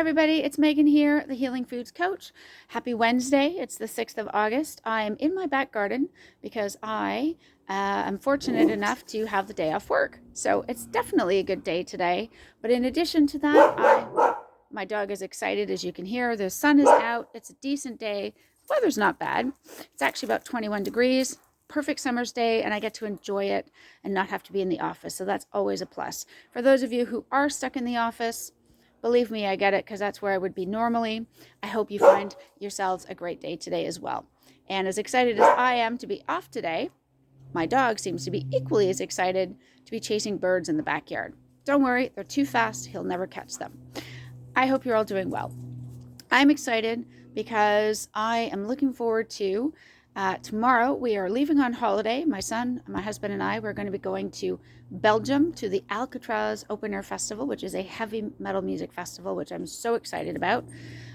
everybody, it's Megan here, the Healing Foods Coach. Happy Wednesday. It's the 6th of August. I'm in my back garden because I am fortunate enough to have the day off work. So it's definitely a good day today. But in addition to that, my dog is excited, as you can hear. The sun is out. It's a decent day. The weather's not bad. It's actually about 21 degrees. Perfect summer's day, and I get to enjoy it and not have to be in the office. So that's always a plus. For those of you who are stuck in the office, believe me, I get it, because that's where I would be normally. I hope you find yourselves a great day today as well. And as excited as I am to be off today, my dog seems to be equally as excited to be chasing birds in the backyard. Don't worry, they're too fast. He'll never catch them. I hope you're all doing well. I'm excited because I am looking forward to tomorrow. We are leaving on holiday. My son, my husband, and I, we're going to be going to Belgium to the Alcatraz Open Air Festival, which is a heavy metal music festival, which I'm so excited about.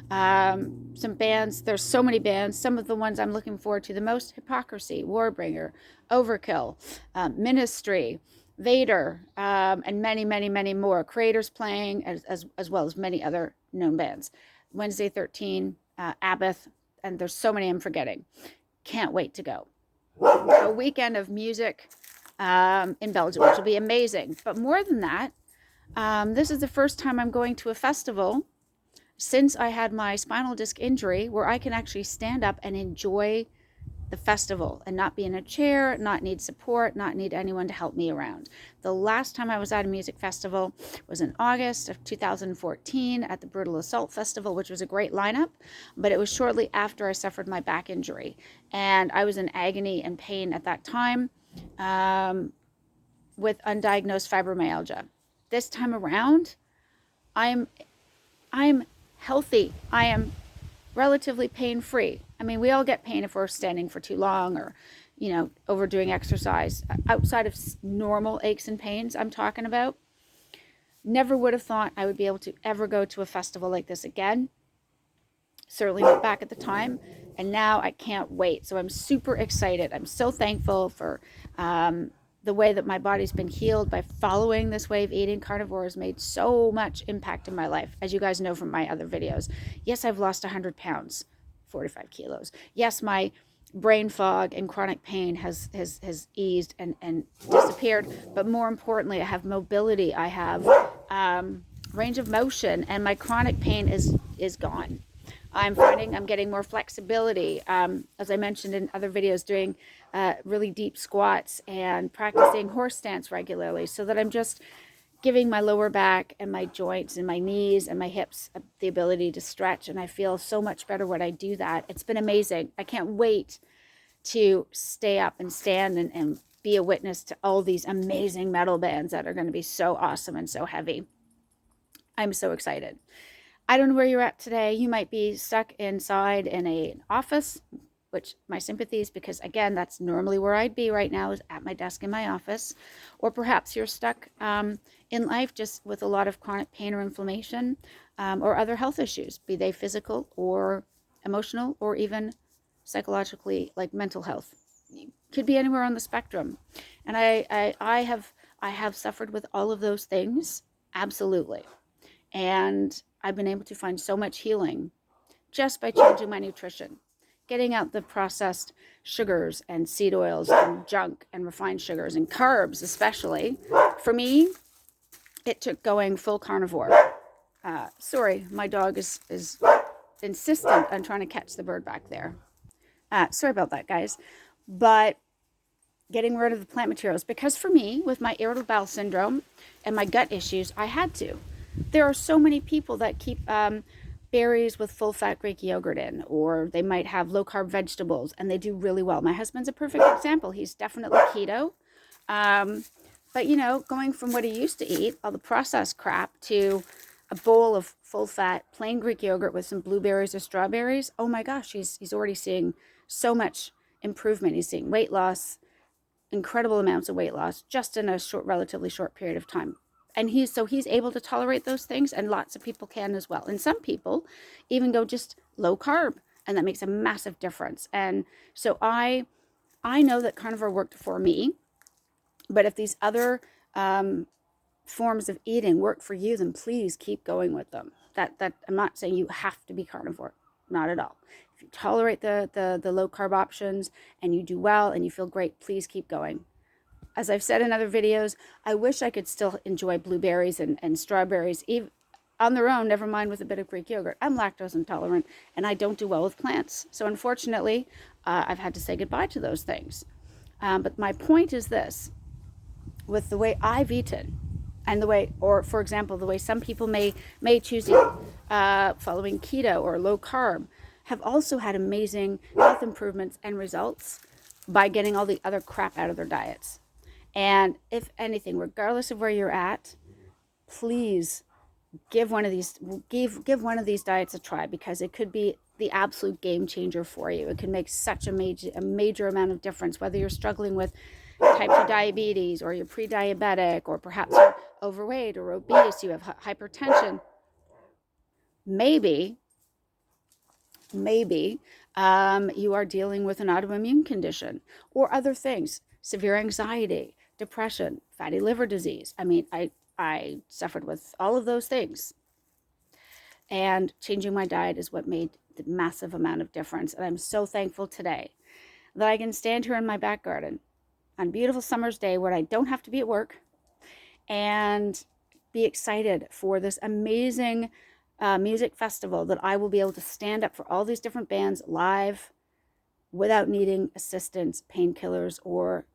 Some bands, there's so many bands. Some of the ones I'm looking forward to the most: Hypocrisy, Warbringer, Overkill, Ministry, Vader, and many, many, many more creators playing, as well as many other known bands. Wednesday 13, Abbott, and there's so many I'm forgetting. Can't wait to go. A weekend of music in Belgium, which will be amazing. But more than that, this is the first time I'm going to a festival since I had my spinal disc injury where I can actually stand up and enjoy the festival and not be in a chair, not need support, not need anyone to help me around. The last time I was at a music festival was in August of 2014 at the Brutal Assault Festival, which was a great lineup, but it was shortly after I suffered my back injury. And I was in agony and pain at that time with undiagnosed fibromyalgia. This time around, I'm healthy. I am relatively pain-free. I mean, we all get pain if we're standing for too long or, overdoing exercise. Outside of normal aches and pains I'm talking about, never would have thought I would be able to ever go to a festival like this again. Certainly not back at the time. And now I can't wait. So I'm super excited. I'm so thankful for the way that my body's been healed by following this way of eating. Carnivore has made so much impact in my life, as you guys know from my other videos. Yes, I've lost 100 pounds, 45 kilos. Yes, my brain fog and chronic pain has eased and disappeared. But more importantly, I have mobility. I have range of motion, and my chronic pain is gone. I'm finding I'm getting more flexibility, as I mentioned in other videos, doing really deep squats and practicing horse stance regularly, so that I'm just giving my lower back and my joints and my knees and my hips the ability to stretch. And I feel so much better when I do that. It's been amazing. I can't wait to stay up and stand and be a witness to all these amazing metal bands that are going to be so awesome and so heavy. I'm so excited. I don't know where you're at today. You might be stuck inside in an office, which my sympathies, because again, that's normally where I'd be right now, is at my desk in my office. Or perhaps you're stuck in life just with a lot of chronic pain or inflammation or other health issues, be they physical or emotional or even psychologically, like mental health. Could be anywhere on the spectrum. And I have suffered with all of those things, absolutely. And I've been able to find so much healing just by changing my nutrition, getting out the processed sugars and seed oils and junk and refined sugars and carbs, especially. For me, it took going full carnivore. Sorry, my dog is insistent on trying to catch the bird back there. Sorry about that, guys. But getting rid of the plant materials, because for me, with my irritable bowel syndrome and my gut issues, I had to. There are so many people that keep berries with full-fat Greek yogurt in, or they might have low-carb vegetables, and they do really well. My husband's a perfect example. He's definitely keto. But, going from what he used to eat, all the processed crap, to a bowl of full-fat plain Greek yogurt with some blueberries or strawberries, oh my gosh, he's already seeing so much improvement. He's seeing weight loss, incredible amounts of weight loss, just in a relatively short period of time. And he's able to tolerate those things, and lots of people can as well. And some people even go just low carb, and that makes a massive difference. And so I know that carnivore worked for me, but if these other forms of eating work for you, then please keep going with them. That I'm not saying you have to be carnivore, not at all. If you tolerate the low carb options and you do well and you feel great, please keep going. As I've said in other videos, I wish I could still enjoy blueberries and strawberries even on their own, never mind with a bit of Greek yogurt. I'm lactose intolerant and I don't do well with plants. So unfortunately, I've had to say goodbye to those things. But my point is this: with the way I've eaten and the way, or for example, the way some people may choose to eat following keto or low carb, have also had amazing health improvements and results by getting all the other crap out of their diets. And if anything, regardless of where you're at, please give one of these diets a try, because it could be the absolute game changer for you. It can make such a major amount of difference, whether you're struggling with type 2 diabetes, or you're pre-diabetic, or perhaps you're overweight or obese, you have hypertension. Maybe you are dealing with an autoimmune condition or other things, severe anxiety, depression, fatty liver disease. I mean, I suffered with all of those things. And changing my diet is what made the massive amount of difference. And I'm so thankful today that I can stand here in my back garden on a beautiful summer's day where I don't have to be at work and be excited for this amazing music festival that I will be able to stand up for all these different bands live without needing assistance, painkillers, or,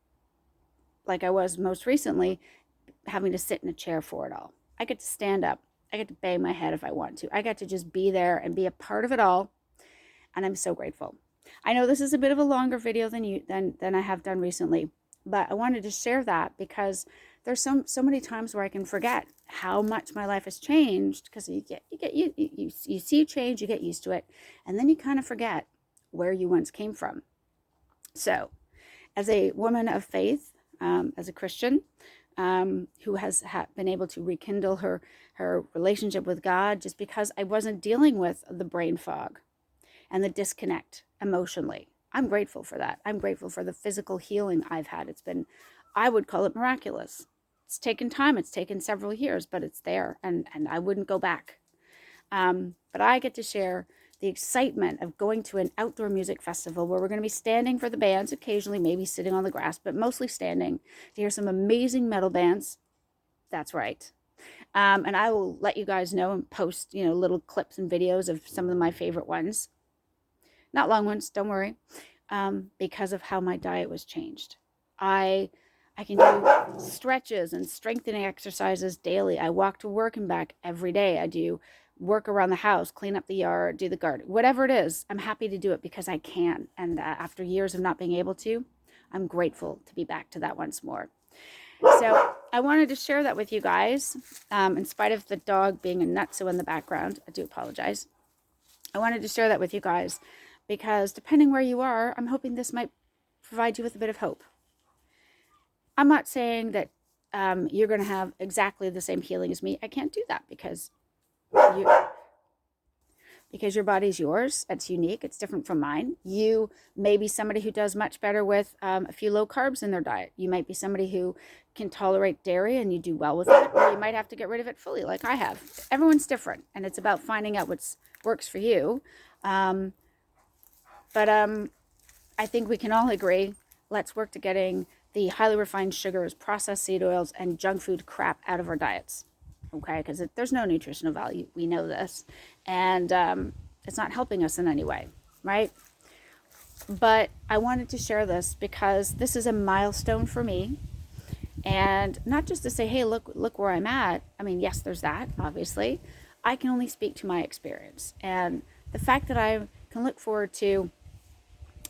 like I was most recently, having to sit in a chair for it all. I get to stand up. I get to bang my head if I want to. I get to just be there and be a part of it all. And I'm so grateful. I know this is a bit of a longer video than I have done recently, but I wanted to share that because there's so many times where I can forget how much my life has changed, because you see change, you get used to it, and then you kind of forget where you once came from. So, as a woman of faith, as a Christian, who has been able to rekindle her relationship with God, just because I wasn't dealing with the brain fog and the disconnect emotionally. I'm grateful for that. I'm grateful for the physical healing I've had. It's been, I would call it miraculous. It's taken time. It's taken several years, but it's there, and I wouldn't go back. But I get to share the excitement of going to an outdoor music festival where we're going to be standing for the bands, occasionally maybe sitting on the grass, but mostly standing to hear some amazing metal bands. That's right. And I will let you guys know and post, little clips and videos of some of my favorite ones. Not long ones, don't worry, because of how my diet was changed. I can do stretches and strengthening exercises daily. I walk to work and back every day. I do work around the house, clean up the yard, do the garden, whatever it is. I'm happy to do it because I can. And after years of not being able to, I'm grateful to be back to that once more. So I wanted to share that with you guys. In spite of the dog being a nutso in the background, I do apologize. I wanted to share that with you guys because depending where you are, I'm hoping this might provide you with a bit of hope. I'm not saying that you're going to have exactly the same healing as me. I can't do that because your body's yours. It's unique. It's different from mine. You may be somebody who does much better with a few low carbs in their diet. You might be somebody who can tolerate dairy and you do well with it, or you might have to get rid of it fully like I have. Everyone's different, and it's about finding out what works for you. But I think we can all agree, let's work to getting the highly refined sugars, processed seed oils, and junk food crap out of our diets. Okay, because there's no nutritional value. We know this. And it's not helping us in any way, right? But I wanted to share this because this is a milestone for me. And not just to say, hey, look where I'm at. I mean, yes, there's that, obviously. I can only speak to my experience. And the fact that I can look forward to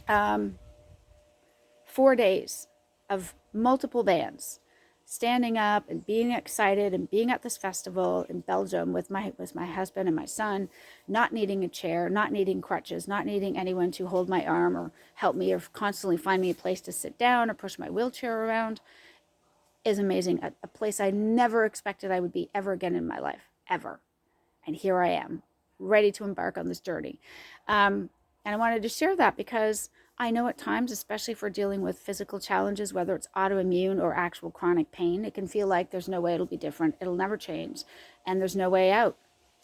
4 days of multiple bands standing up and being excited and being at this festival in Belgium with my husband and my son, not needing a chair, not needing crutches, not needing anyone to hold my arm or help me or constantly find me a place to sit down or push my wheelchair around, is amazing. A place I never expected I would be ever again in my life, ever. And here I am, ready to embark on this journey. And I wanted to share that because I know at times, especially for dealing with physical challenges, whether it's autoimmune or actual chronic pain, it can feel like there's no way it'll be different. It'll never change. And there's no way out.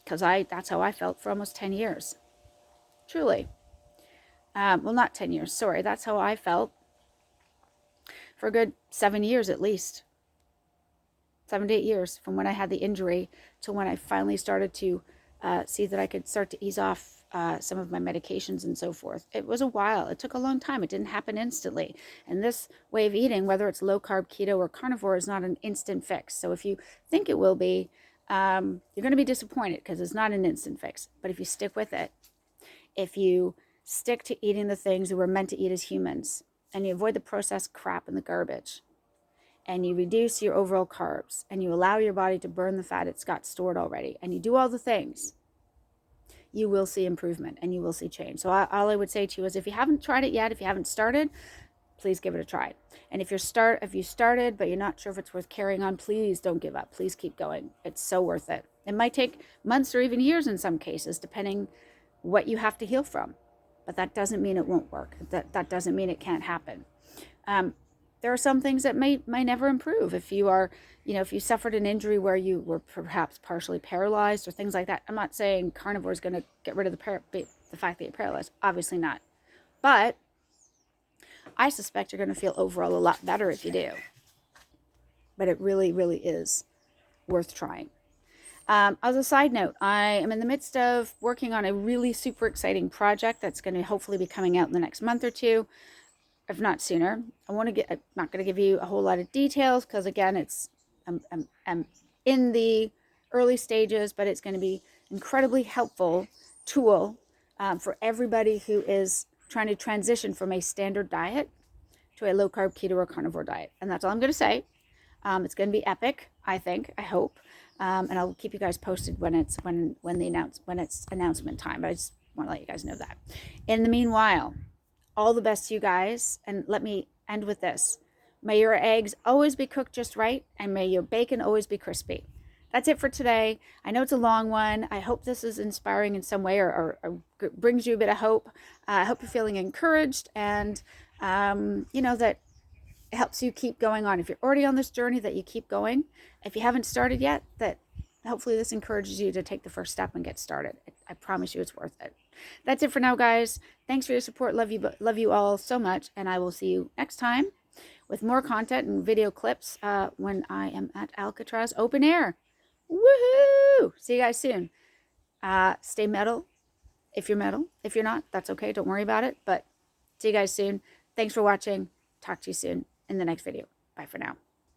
Because that's how I felt for almost 10 years. Truly. Well, not 10 years, sorry. That's how I felt for a good 7 years at least. 7 to 8 years from when I had the injury to when I finally started to see that I could start to ease off some of my medications and so forth. It was a while. It took a long time. It didn't happen instantly. And this way of eating, whether it's low carb, keto, or carnivore, is not an instant fix. So if you think it will be, you're going to be disappointed because it's not an instant fix. But if you stick with it, if you stick to eating the things that we're meant to eat as humans, and you avoid the processed crap and the garbage, and you reduce your overall carbs, and you allow your body to burn the fat it's got stored already, and you do all the things, you will see improvement and you will see change. So all I would say to you is, if you haven't tried it yet, if you haven't started, please give it a try. And if you started but you're not sure if it's worth carrying on, please don't give up. Please keep going. It's so worth it. It might take months or even years in some cases, depending what you have to heal from. But that doesn't mean it won't work. That doesn't mean it can't happen. There are some things that may never improve. If you are, if you suffered an injury where you were perhaps partially paralyzed or things like that. I'm not saying carnivore is going to get rid of the fact that you're paralyzed. Obviously not. But I suspect you're going to feel overall a lot better if you do. But it really, really is worth trying. As a side note, I am in the midst of working on a really super exciting project that's going to hopefully be coming out in the next month or two, if not sooner. I'm not going to give you a whole lot of details because, again, I'm in the early stages, but it's going to be incredibly helpful tool for everybody who is trying to transition from a standard diet to a low carb, keto, or carnivore diet. And that's all I'm going to say. It's going to be epic, I think, I hope. And I'll keep you guys posted when it's announcement time. But I just want to let you guys know that. In the meanwhile, all the best to you guys. And let me end with this. May your eggs always be cooked just right, and may your bacon always be crispy. That's it for today. I know it's a long one. I hope this is inspiring in some way or brings you a bit of hope. I hope you're feeling encouraged, and that it helps you keep going on. If you're already on this journey, that you keep going. If you haven't started yet, that hopefully this encourages you to take the first step and get started. I promise you it's worth it. That's it for now, guys. Thanks for your support. Love you all so much. And I will see you next time with more content and video clips when I am at Alcatraz Open Air. Woohoo! See you guys soon. Stay metal if you're metal. If you're not, that's okay. Don't worry about it. But see you guys soon. Thanks for watching. Talk to you soon in the next video. Bye for now.